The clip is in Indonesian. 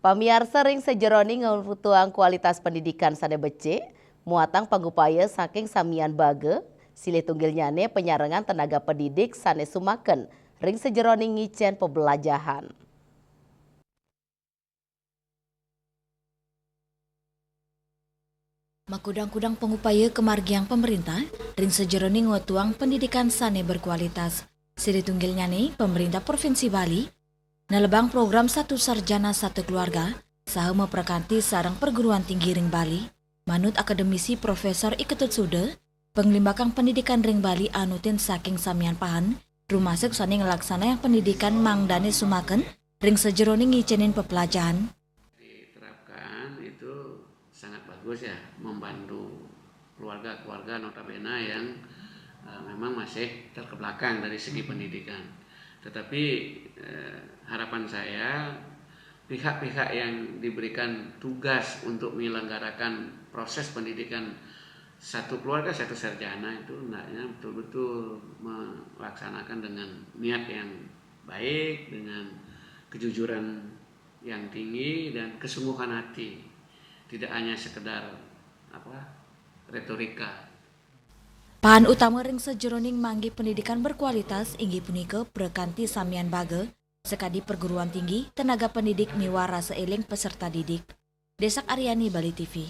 Pamiarsa ring sejeroni ngeutuang kualitas pendidikan sane bece, muatang pangupaya saking samian bage, silih tunggil nyane penyarengan tenaga pendidik sane sumaken ring sejeroni ngicen pembelajahan. Makudang-kudang pengupaya kemargiang pemerintah, ring sejeroni ngutuang pendidikan sane berkualitas. Silih tunggil nyane pemerintah Provinsi Bali, nelebang program satu sarjana satu keluarga, saha memperkanti sarang perguruan tinggi ring Bali, manut akademisi Profesor Iketut Sude, penglimbakang pendidikan ring Bali anutin saking samian pahan, rumasuk sane ngelaksana yang pendidikan mangdane sumaken, ring sejeroni ngicenin pepelajaran. Diterapkan itu sangat bagus ya, membantu keluarga-keluarga notabene yang memang masih terkebelakang dari segi pendidikan. Tetapi harapan saya pihak-pihak yang diberikan tugas untuk menyelenggarakan proses pendidikan satu keluarga satu sarjana itu hendaknya betul-betul melaksanakan dengan niat yang baik, dengan kejujuran yang tinggi dan kesungguhan hati, tidak hanya sekedar retorika. Pahan utama ring sejeroning manggi pendidikan berkualitas inggi punika berkanti samian bage, sekadi perguruan tinggi, tenaga pendidik miwara seeling peserta didik. Desak Aryani, Bali TV.